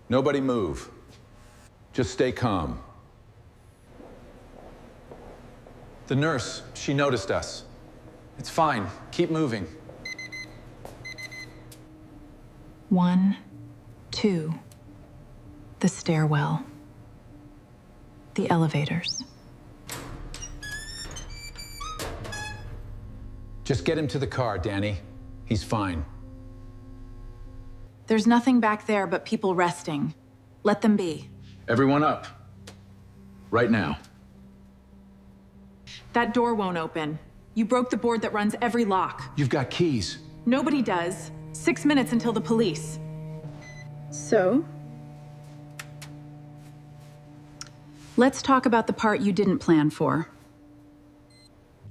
Nobody move. Just stay calm. The nurse, she noticed us. It's fine. Keep moving. 1, 2. The stairwell. The elevators. Just get him to the car, Danny. He's fine. There's nothing back there but people resting. Let them be. Everyone up. Right now. That door won't open. You broke the board that runs every lock. You've got keys. Nobody does. 6 minutes until the police. So? Let's talk about the part you didn't plan for.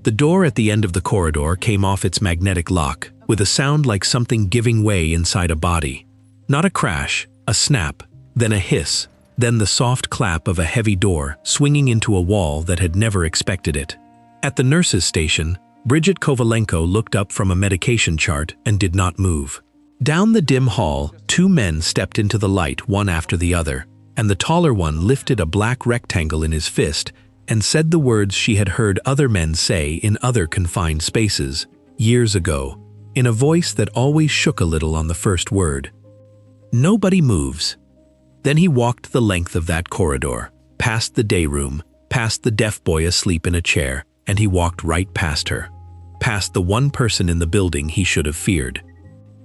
The door at the end of the corridor came off its magnetic lock, with a sound like something giving way inside a body. Not a crash, a snap, then a hiss, then the soft clap of a heavy door swinging into a wall that had never expected it. At the nurse's station, Bridget Kovalenko looked up from a medication chart and did not move. Down the dim hall, 2 men stepped into the light one after the other, and the taller one lifted a black rectangle in his fist and said the words she had heard other men say in other confined spaces, years ago, in a voice that always shook a little on the first word. Nobody moves. Then he walked the length of that corridor, past the day room, past the deaf boy asleep in a chair, and he walked right past her, past the one person in the building he should have feared.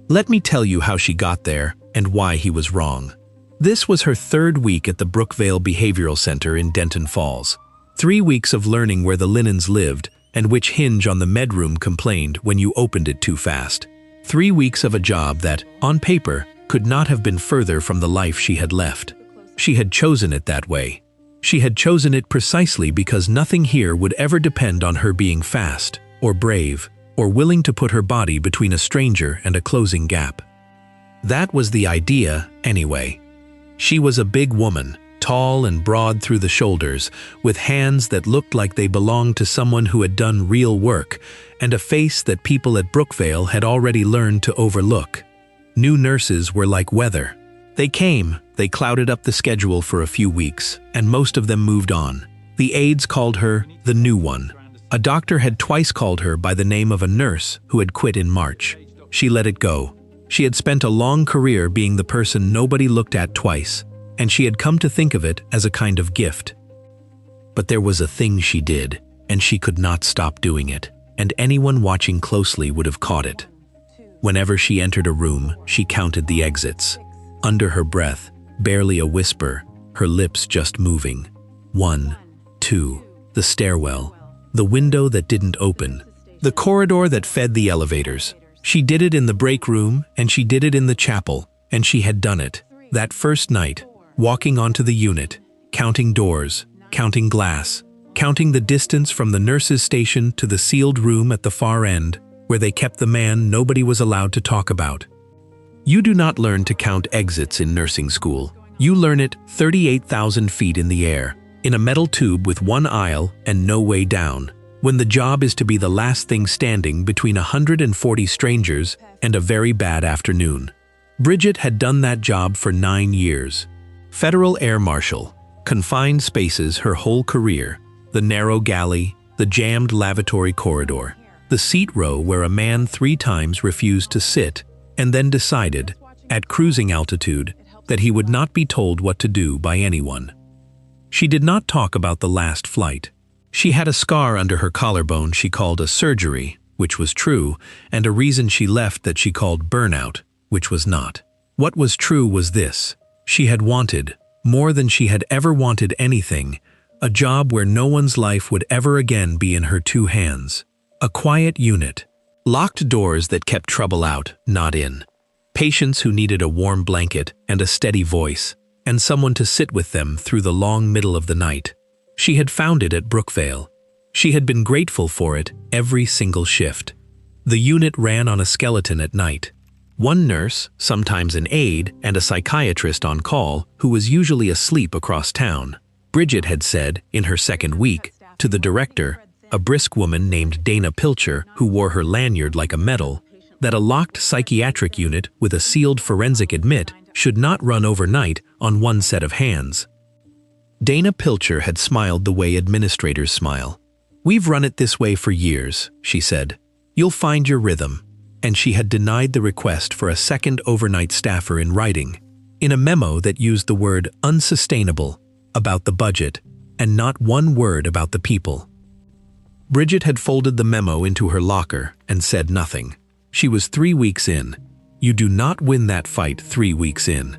Let me tell you how she got there and why he was wrong. This was her 3rd week at the Brookvale Behavioral Center in Denton Falls. 3 weeks of learning where the linens lived and which hinge on the medroom complained when you opened it too fast. 3 weeks of a job that, on paper, could not have been further from the life she had left. She had chosen it that way. She had chosen it precisely because nothing here would ever depend on her being fast, or brave, or willing to put her body between a stranger and a closing gap. That was the idea, anyway. She was a big woman, tall and broad through the shoulders, with hands that looked like they belonged to someone who had done real work, and a face that people at Brookvale had already learned to overlook. New nurses were like weather. They came, they clouded up the schedule for a few weeks, and most of them moved on. The aides called her the new one. A doctor had twice called her by the name of a nurse who had quit in March. She let it go. She had spent a long career being the person nobody looked at twice, and she had come to think of it as a kind of gift. But there was a thing she did, and she could not stop doing it, and anyone watching closely would have caught it. Whenever she entered a room, she counted the exits. Under her breath, barely a whisper, her lips just moving. 1, 2, the stairwell, the window that didn't open, the corridor that fed the elevators. She did it in the break room, and she did it in the chapel, and she had done it. That first night, walking onto the unit, counting doors, counting glass, counting the distance from the nurse's station to the sealed room at the far end, where they kept the man nobody was allowed to talk about. You do not learn to count exits in nursing school. You learn it 38,000 feet in the air, in a metal tube with one aisle and no way down, when the job is to be the last thing standing between 140 strangers and a very bad afternoon. Bridget had done that job for 9 years. Federal Air Marshal, confined spaces her whole career, the narrow galley, the jammed lavatory corridor, the seat row where a man 3 times refused to sit and then decided, at cruising altitude, that he would not be told what to do by anyone. She did not talk about the last flight. She had a scar under her collarbone she called a surgery, which was true, and a reason she left that she called burnout, which was not. What was true was this: she had wanted, more than she had ever wanted anything, a job where no one's life would ever again be in her 2 hands. A quiet unit. Locked doors that kept trouble out, not in. Patients who needed a warm blanket and a steady voice, and someone to sit with them through the long middle of the night. She had found it at Brookvale. She had been grateful for it every single shift. The unit ran on a skeleton at night. 1 nurse, sometimes an aide, and a psychiatrist on call who was usually asleep across town. Bridget had said, in her 2nd week, to the director, a brisk woman named Dana Pilcher who wore her lanyard like a medal, that a locked psychiatric unit with a sealed forensic admit should not run overnight on one set of hands. Dana Pilcher had smiled the way administrators smile. "We've run it this way for years," she said. "You'll find your rhythm." And she had denied the request for a second overnight staffer in writing, in a memo that used the word unsustainable about the budget and not one word about the people. Bridget had folded the memo into her locker and said nothing. She was 3 weeks in. You do not win that fight 3 weeks in.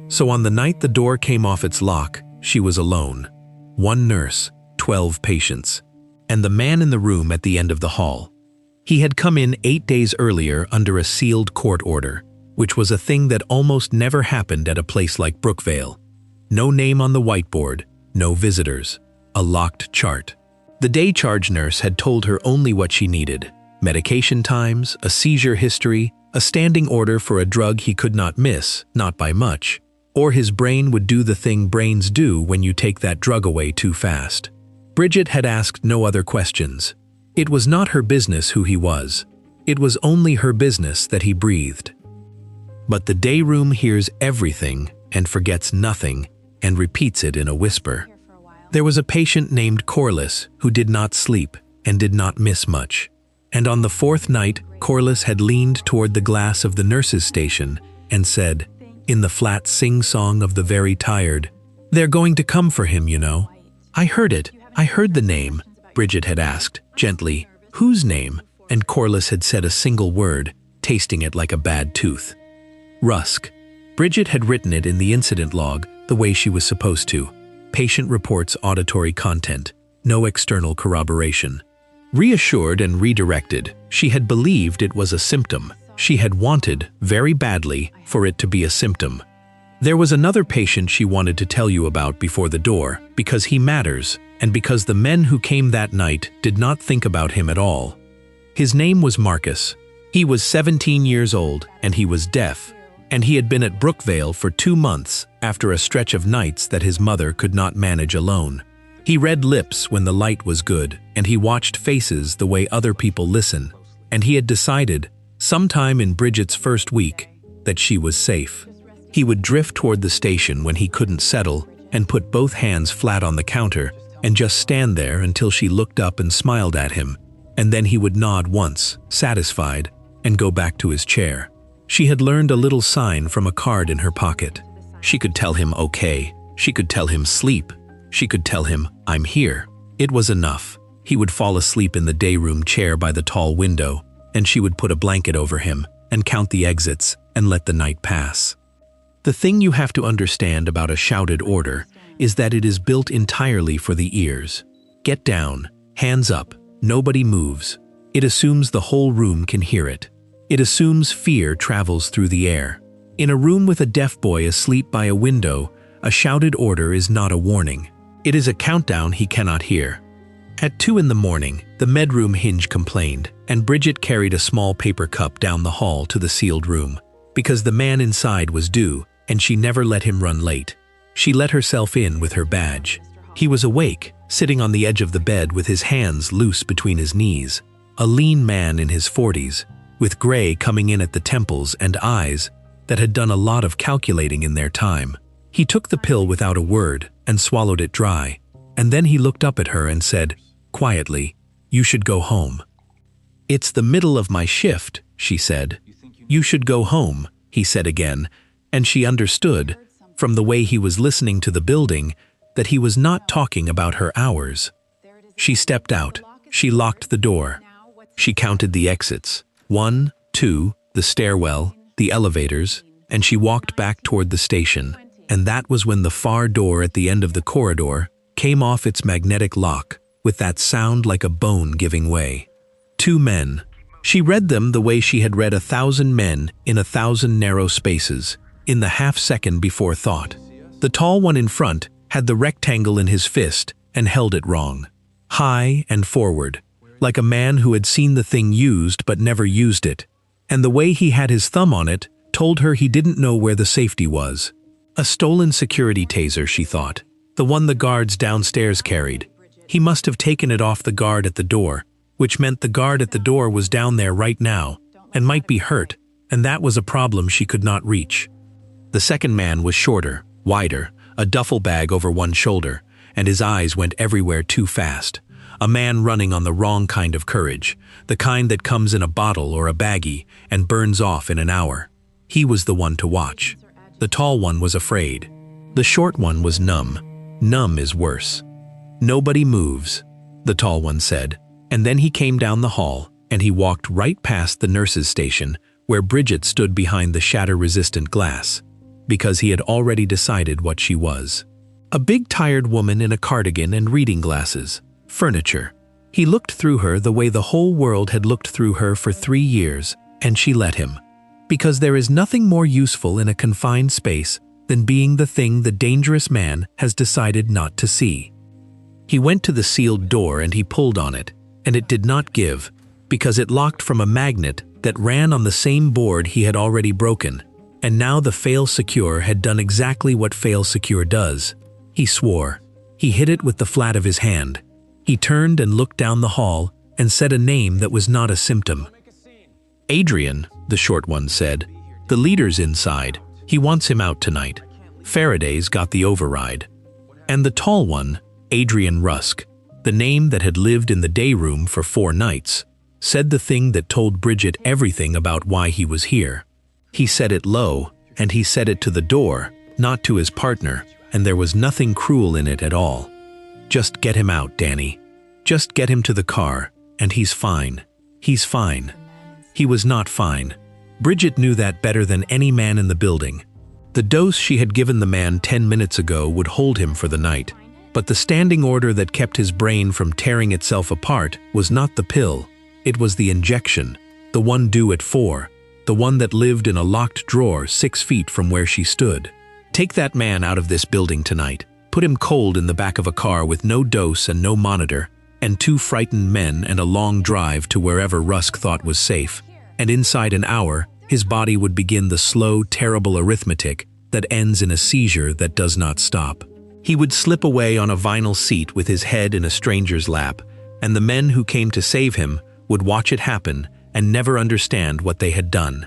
So on the night the door came off its lock, she was alone. 1 nurse, 12 patients, and the man in the room at the end of the hall. He had come in 8 days earlier under a sealed court order, which was a thing that almost never happened at a place like Brookvale. No name on the whiteboard, no visitors, a locked chart. The day charge nurse had told her only what she needed: medication times, a seizure history, a standing order for a drug he could not miss, not by much, or his brain would do the thing brains do when you take that drug away too fast. Bridget had asked no other questions. It was not her business who he was. It was only her business that he breathed. But the day room hears everything and forgets nothing and repeats it in a whisper. There was a patient named Corliss who did not sleep and did not miss much. And on the 4th night, Corliss had leaned toward the glass of the nurse's station and said, in the flat sing-song of the very tired, "They're going to come for him, you know." "I heard it. I heard the name," Bridget had asked, gently. "Whose name?" And Corliss had said a single word, tasting it like a bad tooth. "Rusk." Bridget had written it in the incident log the way she was supposed to. Patient reports auditory content, no external corroboration. Reassured and redirected, she had believed it was a symptom. She had wanted, very badly, for it to be a symptom. There was another patient she wanted to tell you about before the door, because he matters, and because the men who came that night did not think about him at all. His name was Marcus. He was 17 years old, and he was deaf, and he had been at Brookvale for 2 months after a stretch of nights that his mother could not manage alone. He read lips when the light was good, and he watched faces the way other people listen, and he had decided, sometime in Bridget's first week, that she was safe. He would drift toward the station when he couldn't settle and put both hands flat on the counter and just stand there until she looked up and smiled at him, and then he would nod once, satisfied, and go back to his chair. She had learned a little sign from a card in her pocket. She could tell him okay. She could tell him sleep. She could tell him, "I'm here." It was enough. He would fall asleep in the day room chair by the tall window, and she would put a blanket over him and count the exits and let the night pass. The thing you have to understand about a shouted order is that it is built entirely for the ears. Get down, hands up, nobody moves. It assumes the whole room can hear it. It assumes fear travels through the air. In a room with a deaf boy asleep by a window, a shouted order is not a warning. It is a countdown he cannot hear. At 2 in the morning, the medroom hinge complained, and Bridget carried a small paper cup down the hall to the sealed room, because the man inside was due, and she never let him run late. She let herself in with her badge. He was awake, sitting on the edge of the bed with his hands loose between his knees, a lean man in his 40s, with gray coming in at the temples and eyes that had done a lot of calculating in their time. He took the pill without a word and swallowed it dry, and then he looked up at her and said, quietly, "You should go home." "It's the middle of my shift," she said. "You should go home," he said again, and she understood, from the way he was listening to the building, that he was not talking about her hours. She stepped out. She locked the door. She counted the exits. 1, 2, the stairwell, the elevators, and she walked back toward the station. And that was when the far door at the end of the corridor came off its magnetic lock, with that sound like a bone giving way. 2 men. She read them the way she had read 1,000 men in 1,000 narrow spaces, in the half-second before thought. The tall one in front had the rectangle in his fist and held it wrong. High and forward, like a man who had seen the thing used but never used it, and the way he had his thumb on it told her he didn't know where the safety was. A stolen security taser, she thought, the one the guards downstairs carried. He must have taken it off the guard at the door, which meant the guard at the door was down there right now, and might be hurt, and that was a problem she could not reach. The second man was shorter, wider, a duffel bag over one shoulder, and his eyes went everywhere too fast. A man running on the wrong kind of courage, the kind that comes in a bottle or a baggie and burns off in an hour. He was the one to watch. The tall one was afraid. The short one was numb. Numb is worse. "Nobody moves," the tall one said, and then he came down the hall and he walked right past the nurse's station where Bridget stood behind the shatter-resistant glass, because he had already decided what she was. A big tired woman in a cardigan and reading glasses. Furniture. He looked through her the way the whole world had looked through her for 3 years, and she let him. Because there is nothing more useful in a confined space than being the thing the dangerous man has decided not to see. He went to the sealed door and he pulled on it, and it did not give, because it locked from a magnet that ran on the same board he had already broken, and now the Fail Secure had done exactly what Fail Secure does. He swore. He hit it with the flat of his hand. He turned and looked down the hall and said a name that was not a symptom. "Adrian," the short one said. "The leader's inside. He wants him out tonight. Faraday's got the override." And the tall one, Adrian Rusk, the name that had lived in the day room for 4 nights, said the thing that told Bridget everything about why he was here. He said it low, and he said it to the door, not to his partner, and there was nothing cruel in it at all. "Just get him out, Danny. Just get him to the car, and he's fine. He's fine." He was not fine. Bridget knew that better than any man in the building. The dose she had given the man 10 minutes ago would hold him for the night, but the standing order that kept his brain from tearing itself apart was not the pill. It was the injection, the one due at 4, the one that lived in a locked drawer 6 feet from where she stood. Take that man out of this building tonight. Put him cold in the back of a car with no dose and no monitor, and 2 frightened men and a long drive to wherever Rusk thought was safe. And inside an hour, his body would begin the slow, terrible arithmetic that ends in a seizure that does not stop. He would slip away on a vinyl seat with his head in a stranger's lap, and the men who came to save him would watch it happen and never understand what they had done.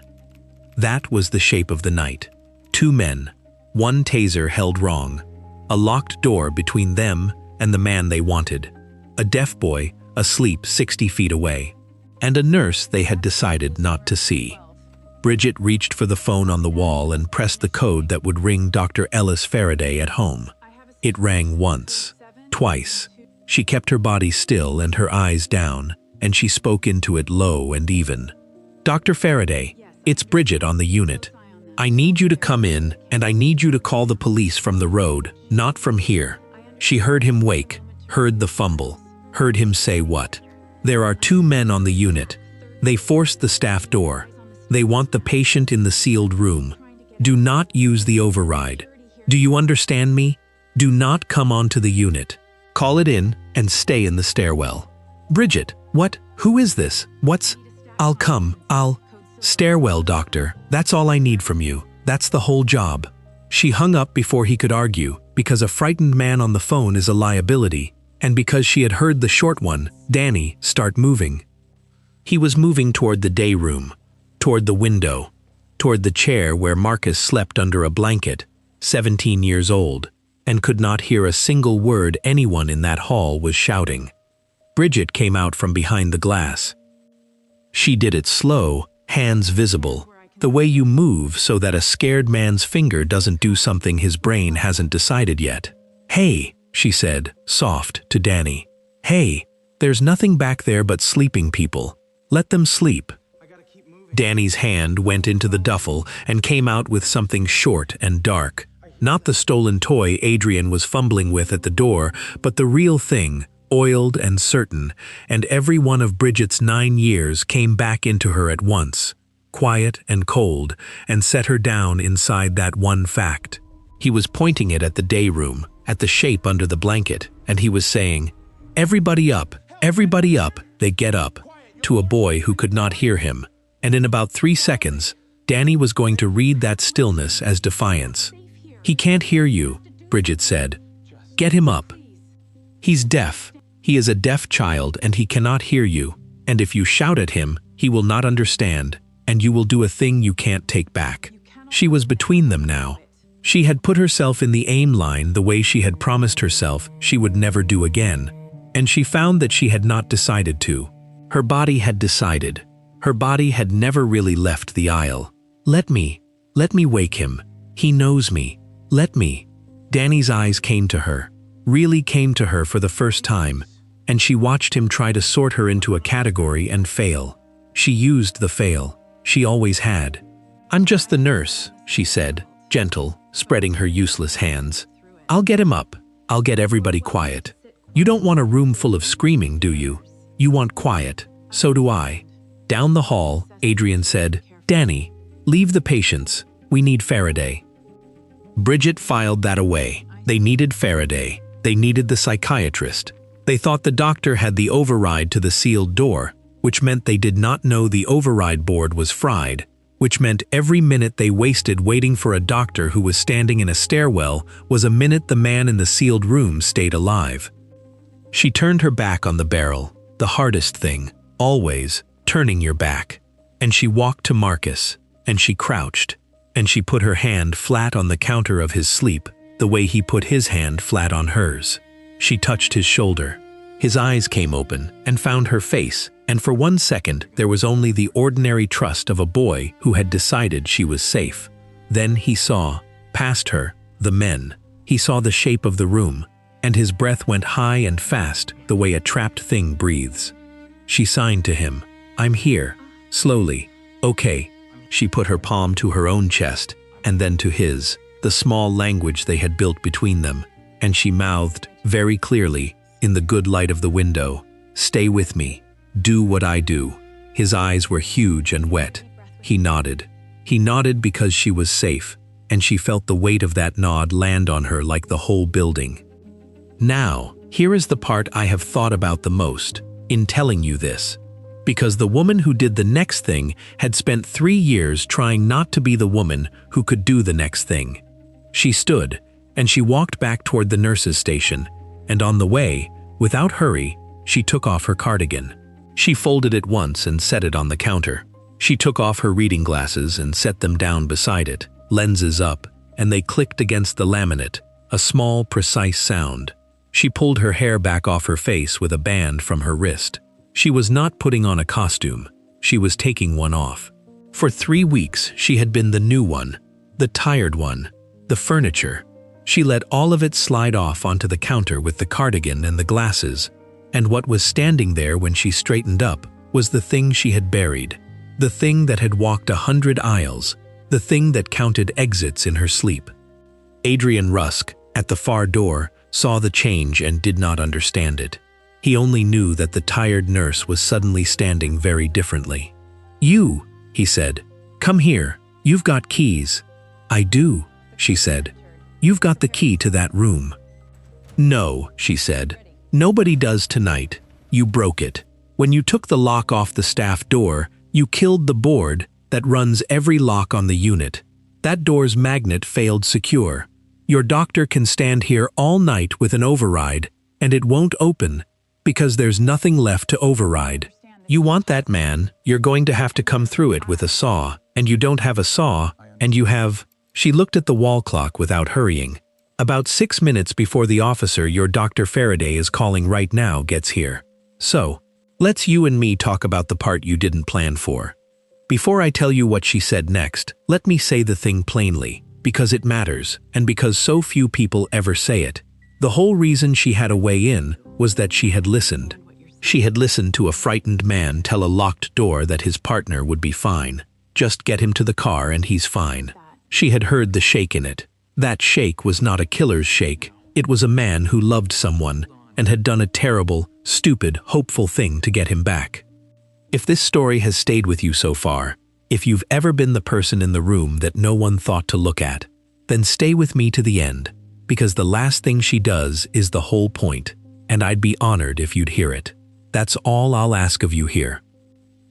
That was the shape of the night. 2 men, 1 taser held wrong, a locked door between them and the man they wanted, a deaf boy asleep 60 feet away, and a nurse they had decided not to see. Bridget reached for the phone on the wall and pressed the code that would ring Dr. Ellis Faraday at home. It rang once, twice. She kept her body still and her eyes down, and she spoke into it low and even. "Dr. Faraday, it's Bridget on the unit. I need you to come in, and I need you to call the police from the road, not from here." She heard him wake, heard the fumble, heard him say what? "There are 2 men on the unit. They forced the staff door. They want the patient in the sealed room. Do not use the override. Do you understand me? Do not come onto the unit. Call it in and stay in the stairwell." "Bridget, what? Who is this? What's—" "I'll come, I'll—" "Stairwell, doctor. That's all I need from you. That's the whole job." She hung up before he could argue, because a frightened man on the phone is a liability, and because she had heard the short one, Danny, start moving. He was moving toward the day room, toward the window, toward the chair where Marcus slept under a blanket, 17 years old, and could not hear a single word anyone in that hall was shouting. Bridget came out from behind the glass. She did it slow, hands visible, the way you move so that a scared man's finger doesn't do something his brain hasn't decided yet. "Hey," she said, soft, to Danny. "Hey, there's nothing back there but sleeping people. Let them sleep." Danny's hand went into the duffel and came out with something short and dark. Not the stolen toy Adrian was fumbling with at the door, but the real thing, oiled and certain, and every one of Bridget's 9 years came back into her at once, quiet and cold, and set her down inside that one fact. He was pointing it at the day room, at the shape under the blanket, and he was saying, everybody up, they get up," to a boy who could not hear him, and in about 3 seconds, Danny was going to read that stillness as defiance. "He can't hear you," Bridget said. "Get him up. He's deaf. He is a deaf child and he cannot hear you, and if you shout at him, he will not understand. and you will do a thing you can't take back. She was between them now. She had put herself in the aim line the way she had promised herself she would never do again, and she found that she had not decided to. Her body had decided. Her body had never really left the aisle. Let me wake him. He knows me. Let me. Danny's eyes came to her, really came to her for the first time, and she watched him try to sort her into a category and fail. She used the fail. She always had. I'm just the nurse, she said, gentle, spreading her useless hands. I'll get him up. I'll get everybody quiet. You don't want a room full of screaming, do you? You want quiet. So do I. Down the hall, Adrian said, Danny, leave the patients. We need Faraday. Bridget filed that away. They needed Faraday. They needed the psychiatrist. They thought the doctor had the override to the sealed door, which meant they did not know the override board was fried, which meant every minute they wasted waiting for a doctor who was standing in a stairwell was a minute the man in the sealed room stayed alive. She turned her back on the barrel, the hardest thing, always, turning your back. And she walked to Marcus, and she crouched, and she put her hand flat on the counter of his sleep, the way he put his hand flat on hers. She touched his shoulder. His eyes came open and found her face, and for 1 second there was only the ordinary trust of a boy who had decided she was safe. Then he saw, past her, the men. He saw the shape of the room, and his breath went high and fast the way a trapped thing breathes. She signed to him, I'm here, slowly. Okay. She put her palm to her own chest, and then to his, the small language they had built between them, and she mouthed, very clearly, in the good light of the window, stay with me. Do what I do. His eyes were huge and wet. He nodded. He nodded because she was safe, and she felt the weight of that nod land on her like the whole building. Now, here is the part I have thought about the most, in telling you this. Because the woman who did the next thing had spent 3 years trying not to be the woman who could do the next thing. She stood, and she walked back toward the nurse's station, and on the way, without hurry, she took off her cardigan. She folded it once and set it on the counter. She took off her reading glasses and set them down beside it, lenses up, and they clicked against the laminate, a small, precise sound. She pulled her hair back off her face with a band from her wrist. She was not putting on a costume. She was taking one off. For 3 weeks, she had been the new one, the tired one, the furniture. She let all of it slide off onto the counter with the cardigan and the glasses, and what was standing there when she straightened up was the thing she had buried, the thing that had walked 100 aisles, the thing that counted exits in her sleep. Adrian Rusk, at the far door, saw the change and did not understand it. He only knew that the tired nurse was suddenly standing very differently. You, he said, come here, you've got keys. I do, she said. You've got the key to that room. No, she said. Nobody does tonight. You broke it. When you took the lock off the staff door, you killed the board that runs every lock on the unit. That door's magnet failed secure. Your doctor can stand here all night with an override, and it won't open, because there's nothing left to override. You want that man, you're going to have to come through it with a saw, and you don't have a saw, and you have... She looked at the wall clock without hurrying. About 6 minutes before the officer your Dr. Faraday is calling right now gets here. So, let's you and me talk about the part you didn't plan for. Before I tell you what she said next, let me say the thing plainly, because it matters, and because so few people ever say it. The whole reason she had a way in was that she had listened. She had listened to a frightened man tell a locked door that his partner would be fine. Just get him to the car and he's fine. She had heard the shake in it. That shake was not a killer's shake. It was a man who loved someone and had done a terrible, stupid, hopeful thing to get him back. If this story has stayed with you so far, if you've ever been the person in the room that no one thought to look at, then stay with me to the end, because the last thing she does is the whole point, and I'd be honored if you'd hear it. That's all I'll ask of you here.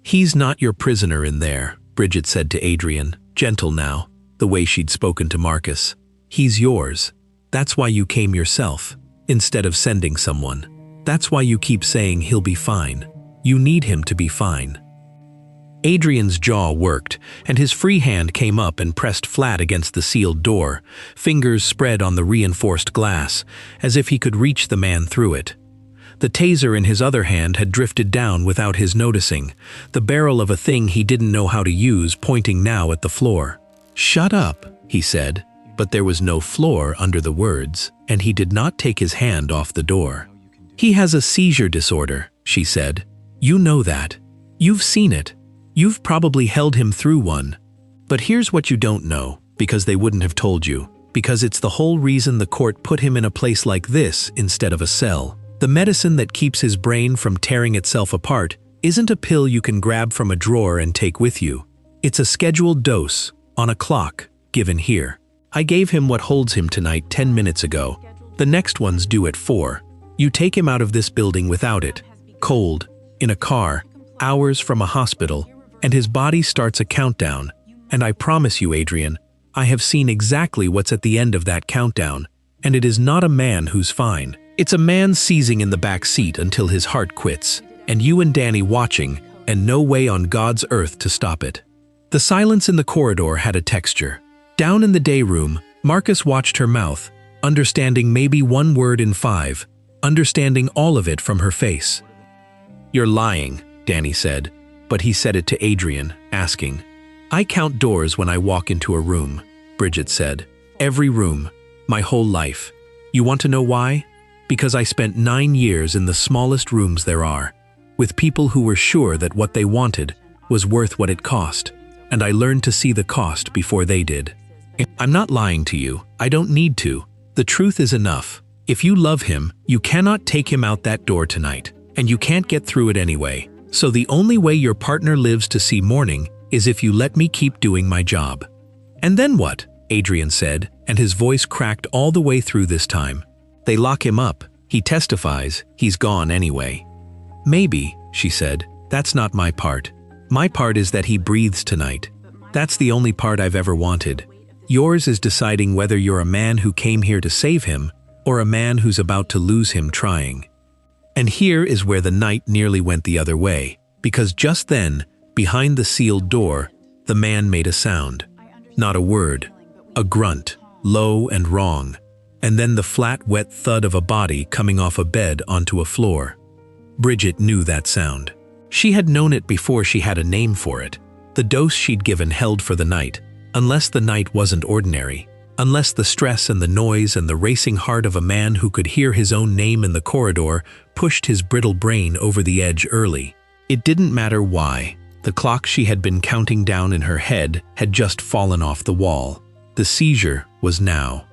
He's not your prisoner in there, Bridget said to Adrian, gentle now, the way she'd spoken to Marcus. He's yours. That's why you came yourself, instead of sending someone. That's why you keep saying he'll be fine. You need him to be fine. Adrian's jaw worked, and his free hand came up and pressed flat against the sealed door, fingers spread on the reinforced glass, as if he could reach the man through it. The taser in his other hand had drifted down without his noticing, the barrel of a thing he didn't know how to use pointing now at the floor. "Shut up," he said, but there was no floor under the words, and he did not take his hand off the door. "He has a seizure disorder," she said. "You know that. You've seen it. You've probably held him through one. But here's what you don't know, because they wouldn't have told you, because it's the whole reason the court put him in a place like this instead of a cell. The medicine that keeps his brain from tearing itself apart isn't a pill you can grab from a drawer and take with you. It's a scheduled dose, on a clock, given here. I gave him what holds him tonight 10 minutes ago. The next one's due at 4. You take him out of this building without it, cold, in a car, hours from a hospital, and his body starts a countdown. And I promise you, Adrian, I have seen exactly what's at the end of that countdown, and it is not a man who's fine. It's a man seizing in the back seat until his heart quits, and you and Danny watching, and no way on God's earth to stop it. The silence in the corridor had a texture. Down in the day room, Marcus watched her mouth, understanding maybe one word in 5, understanding all of it from her face. "You're lying," Danny said, but he said it to Adrian, asking. "I count doors when I walk into a room," Bridget said. "Every room, my whole life. You want to know why? Because I spent 9 years in the smallest rooms there are, with people who were sure that what they wanted was worth what it cost, and I learned to see the cost before they did. I'm not lying to you. I don't need to. The truth is enough. If you love him, you cannot take him out that door tonight, and you can't get through it anyway. So the only way your partner lives to see morning is if you let me keep doing my job." "And then what?" Adrian said, and his voice cracked all the way through this time. "They lock him up. He testifies. He's gone anyway." "Maybe," she said. "That's not my part. My part is that he breathes tonight. That's the only part I've ever wanted. Yours is deciding whether you're a man who came here to save him or a man who's about to lose him trying." And here is where the night nearly went the other way, because just then, behind the sealed door, the man made a sound. Not a word, a grunt, low and wrong, and then the flat, wet thud of a body coming off a bed onto a floor. Bridget knew that sound. She had known it before she had a name for it. The dose she'd given held for the night, unless the night wasn't ordinary, unless the stress and the noise and the racing heart of a man who could hear his own name in the corridor pushed his brittle brain over the edge early. It didn't matter why. The clock she had been counting down in her head had just fallen off the wall. The seizure was now.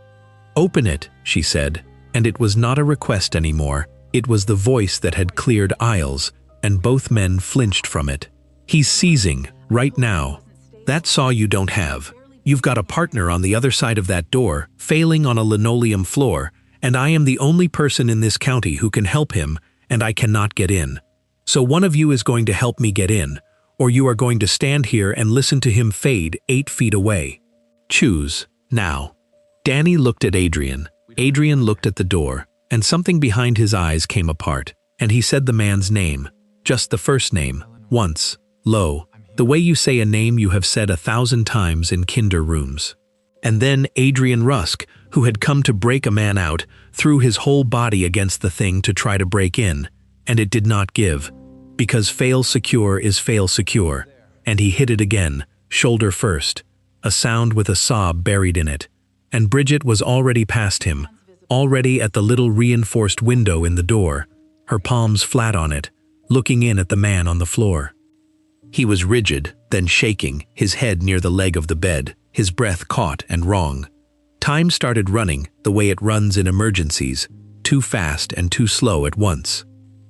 "Open it," she said, and it was not a request anymore. It was the voice that had cleared aisles, and both men flinched from it. "He's seizing, right now. That saw you don't have. You've got a partner on the other side of that door, failing on a linoleum floor, and I am the only person in this county who can help him, and I cannot get in. So one of you is going to help me get in, or you are going to stand here and listen to him fade 8 feet away. Choose, now." Danny looked at Adrian. Adrian looked at the door, and something behind his eyes came apart, and he said the man's name, just the first name, once, low, the way you say a name you have said 1,000 times in kinder rooms. And then Adrian Rusk, who had come to break a man out, threw his whole body against the thing to try to break in, and it did not give, because fail secure is fail secure, and he hit it again, shoulder first, a sound with a sob buried in it, and Bridget was already past him, already at the little reinforced window in the door, her palms flat on it, looking in at the man on the floor. He was rigid, then shaking, his head near the leg of the bed, his breath caught and wrong. Time started running the way it runs in emergencies, too fast and too slow at once.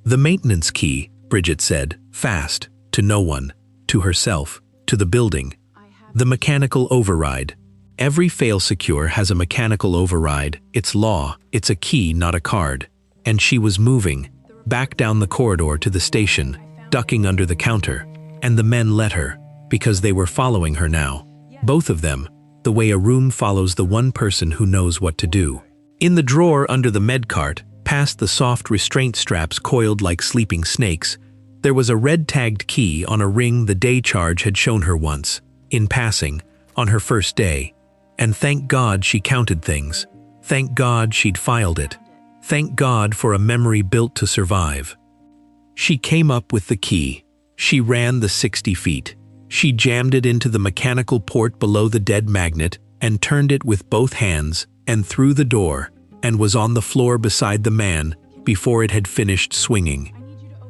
"The maintenance key," Bridget said, fast, to no one, to herself, to the building. "The mechanical override. Every fail-secure has a mechanical override. It's law. It's a key, not a card." And she was moving, back down the corridor to the station, ducking under the counter. And the men let her, because they were following her now. Both of them, the way a room follows the one person who knows what to do. In the drawer under the med cart, past the soft restraint straps coiled like sleeping snakes, There was a red-tagged key on a ring the day charge had shown her once, in passing, on her first day. And thank God she counted things. Thank God she'd filed it. Thank God for a memory built to survive. She came up with the key. She ran the 60 feet. She jammed it into the mechanical port below the dead magnet and turned it with both hands and through the door and was on the floor beside the man before it had finished swinging.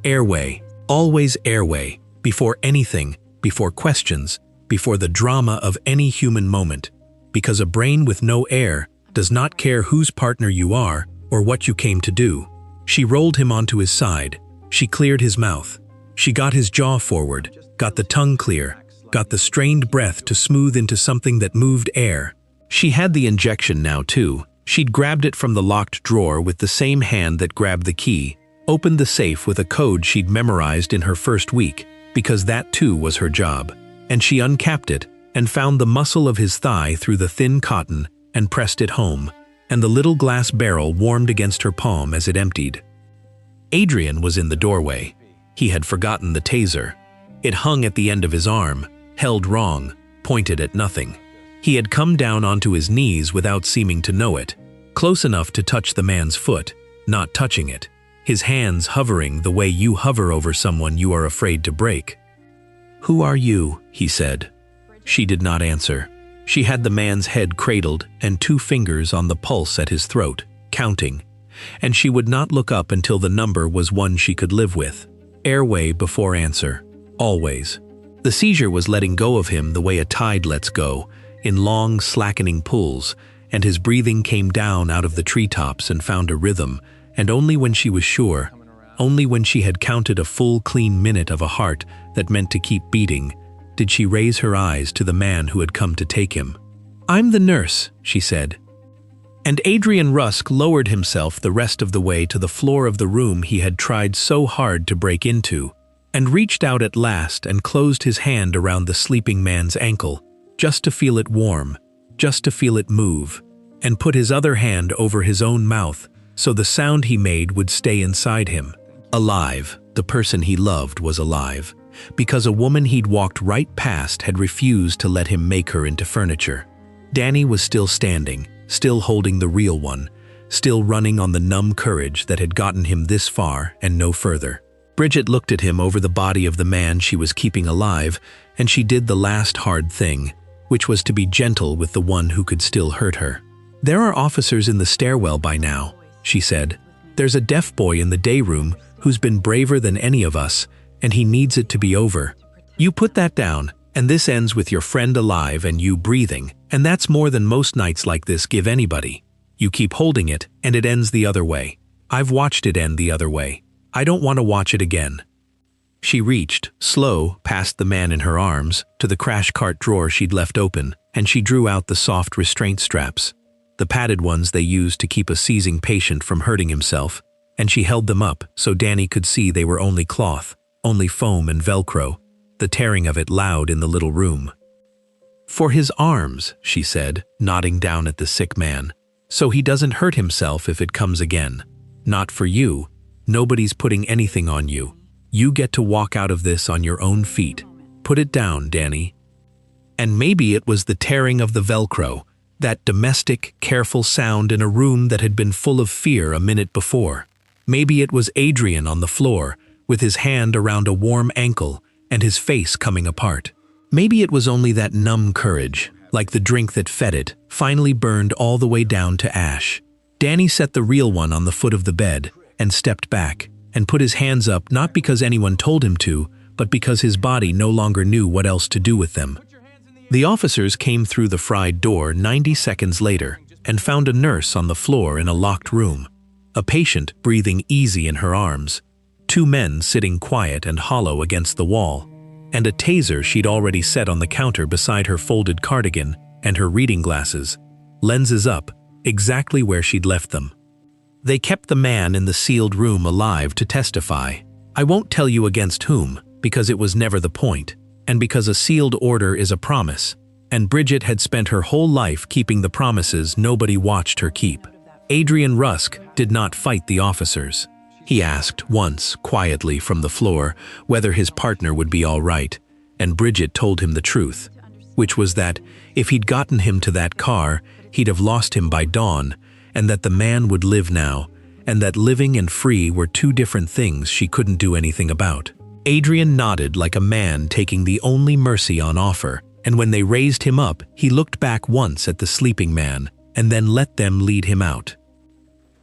Airway, always airway, before anything, before questions, before the drama of any human moment, because a brain with no air does not care whose partner you are or what you came to do. She rolled him onto his side. She cleared his mouth. She got his jaw forward, got the tongue clear, got the strained breath to smooth into something that moved air. She had the injection now, too. She'd grabbed it from the locked drawer with the same hand that grabbed the key, opened the safe with a code she'd memorized in her first week, because that too was her job. And she uncapped it and found the muscle of his thigh through the thin cotton and pressed it home, and the little glass barrel warmed against her palm as it emptied. Adrian was in the doorway. He had forgotten the taser. It hung at the end of his arm, held wrong, pointed at nothing. He had come down onto his knees without seeming to know it, close enough to touch the man's foot, not touching it, his hands hovering the way you hover over someone you are afraid to break. "Who are you?" he said. She did not answer. She had the man's head cradled and 2 fingers on the pulse at his throat, counting, and she would not look up until the number was one she could live with. Airway before answer, always. The seizure was letting go of him the way a tide lets go, in long, slackening pulls, and his breathing came down out of the treetops and found a rhythm, and only when she was sure, only when she had counted a full, clean minute of a heart that meant to keep beating, did she raise her eyes to the man who had come to take him. "I'm the nurse," she said. And Adrian Rusk lowered himself the rest of the way to the floor of the room he had tried so hard to break into, and reached out at last and closed his hand around the sleeping man's ankle, just to feel it warm, just to feel it move, and put his other hand over his own mouth so the sound he made would stay inside him. Alive, the person he loved was alive, because a woman he'd walked right past had refused to let him make her into furniture. Danny was still standing, still holding the real one, still running on the numb courage that had gotten him this far and no further. Bridget looked at him over the body of the man she was keeping alive, and she did the last hard thing, which was to be gentle with the one who could still hurt her. "There are officers in the stairwell by now," she said. "There's a deaf boy in the day room who's been braver than any of us, and he needs it to be over. You put that down, and this ends with your friend alive and you breathing, and that's more than most nights like this give anybody. You keep holding it, and it ends the other way. I've watched it end the other way. I don't want to watch it again." She reached, slow, past the man in her arms, to the crash cart drawer she'd left open, and she drew out the soft restraint straps, the padded ones they used to keep a seizing patient from hurting himself, and she held them up so Danny could see they were only cloth, only foam and Velcro, the tearing of it loud in the little room. "For his arms," she said, nodding down at the sick man, "so he doesn't hurt himself if it comes again. Not for you. Nobody's putting anything on you. You get to walk out of this on your own feet. Put it down, Danny." And maybe it was the tearing of the Velcro, that domestic, careful sound in a room that had been full of fear a minute before. Maybe it was Adrian on the floor, with his hand around a warm ankle and his face coming apart. Maybe it was only that numb courage, like the drink that fed it, finally burned all the way down to ash. Danny set the real one on the foot of the bed and stepped back and put his hands up, not because anyone told him to, but because his body no longer knew what else to do with them. The officers came through the fried door 90 seconds later and found a nurse on the floor in a locked room, a patient breathing easy in her arms, 2 men sitting quiet and hollow against the wall, and a taser she'd already set on the counter beside her folded cardigan and her reading glasses, lenses up, exactly where she'd left them. They kept the man in the sealed room alive to testify. I won't tell you against whom, because it was never the point, and because a sealed order is a promise, and Bridget had spent her whole life keeping the promises nobody watched her keep. Adrian Rusk did not fight the officers. He asked once, quietly from the floor, whether his partner would be all right, and Bridget told him the truth, which was that if he'd gotten him to that car, he'd have lost him by dawn, and that the man would live now, and that living and free were two different things she couldn't do anything about. Adrian nodded like a man taking the only mercy on offer, and when they raised him up, he looked back once at the sleeping man, and then let them lead him out.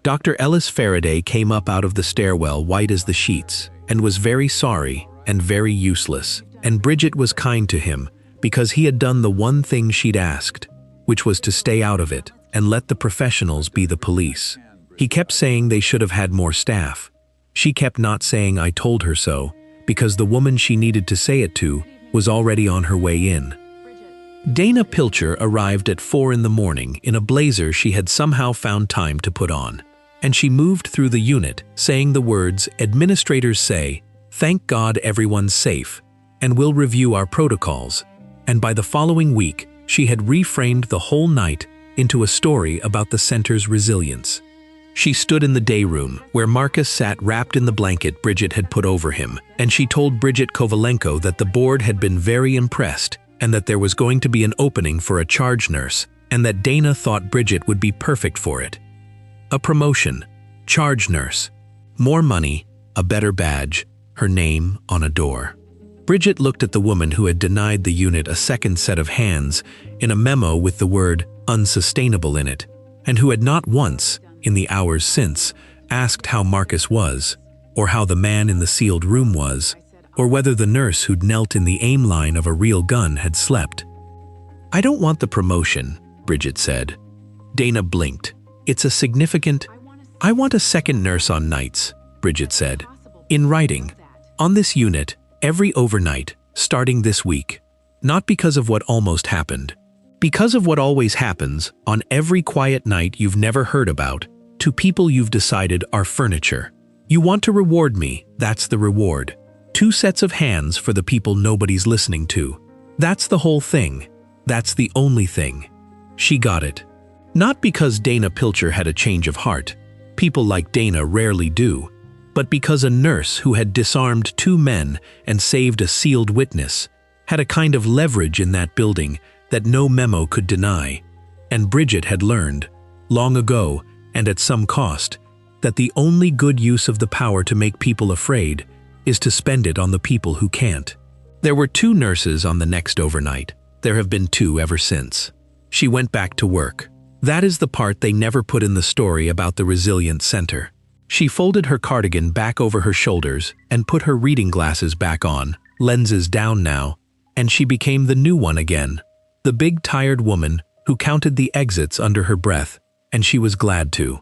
Dr. Ellis Faraday came up out of the stairwell white as the sheets, and was very sorry and very useless, and Bridget was kind to him because he had done the one thing she'd asked, which was to stay out of it and let the professionals be the police. He kept saying they should have had more staff. She kept not saying I told her so, because the woman she needed to say it to was already on her way in. Dana Pilcher arrived at 4 in the morning in a blazer she had somehow found time to put on, and she moved through the unit saying the words administrators say, "Thank God everyone's safe, and we'll review our protocols," and by the following week she had reframed the whole night into a story about the center's resilience. She stood in the day room, where Marcus sat wrapped in the blanket Bridget had put over him, and she told Bridget Kovalenko that the board had been very impressed and that there was going to be an opening for a charge nurse, and that Dana thought Bridget would be perfect for it. A promotion, charge nurse, more money, a better badge, her name on a door. Bridget looked at the woman who had denied the unit a second set of hands in a memo with the word unsustainable in it, and who had not once, in the hours since, asked how Marcus was, or how the man in the sealed room was, or whether the nurse who'd knelt in the aim line of a real gun had slept. "I don't want the promotion," Bridget said. Dana blinked. "It's a significant—" "I want a second nurse on nights," Bridget said. "In writing. On this unit, every overnight, starting this week. Not because of what almost happened. Because of what always happens, on every quiet night you've never heard about, to people you've decided are furniture. You want to reward me, that's the reward. 2 sets of hands for the people nobody's listening to. That's the whole thing. That's the only thing." She got it. Not because Dana Pilcher had a change of heart. People like Dana rarely do. But because a nurse who had disarmed 2 men and saved a sealed witness had a kind of leverage in that building that no memo could deny. And Bridget had learned, long ago and at some cost, that the only good use of the power to make people afraid is to spend it on the people who can't. There were 2 nurses on the next overnight. There have been 2 ever since. She went back to work. That is the part they never put in the story about the resilient center. She folded her cardigan back over her shoulders and put her reading glasses back on, lenses down now, and she became the new one again. The big tired woman who counted the exits under her breath, and she was glad to.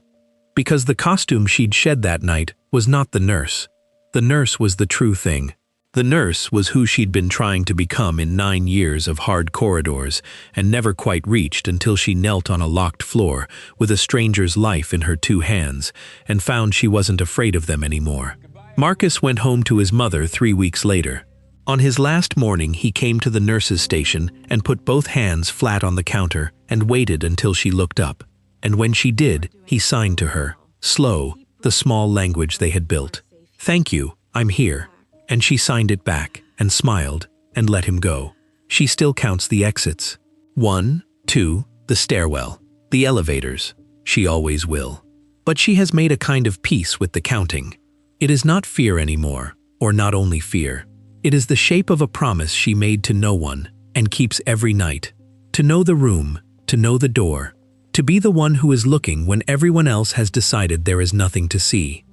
Because the costume she'd shed that night was not the nurse. The nurse was the true thing. The nurse was who she'd been trying to become in 9 years of hard corridors and never quite reached until she knelt on a locked floor with a stranger's life in her 2 hands and found she wasn't afraid of them anymore. Marcus went home to his mother 3 weeks later. On his last morning, he came to the nurse's station and put both hands flat on the counter and waited until she looked up. And when she did, he signed to her, slow, the small language they had built. "Thank you, I'm here." And she signed it back and smiled and let him go. She still counts the exits. 1, 2, the stairwell, the elevators. She always will. But she has made a kind of peace with the counting. It is not fear anymore, or not only fear. It is the shape of a promise she made to no one and keeps every night. To know the room, to know the door, to be the one who is looking when everyone else has decided there is nothing to see.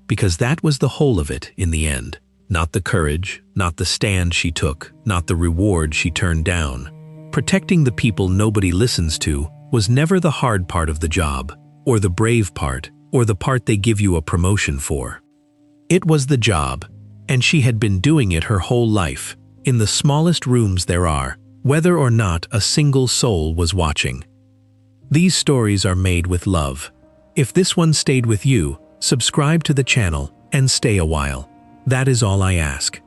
Because that was the whole of it in the end. Not the courage, not the stand she took, not the reward she turned down. Protecting the people nobody listens to was never the hard part of the job, or the brave part, or the part they give you a promotion for. It was the job, and she had been doing it her whole life, in the smallest rooms there are, whether or not a single soul was watching. These stories are made with love. If this one stayed with you, subscribe to the channel and stay a while. That is all I ask.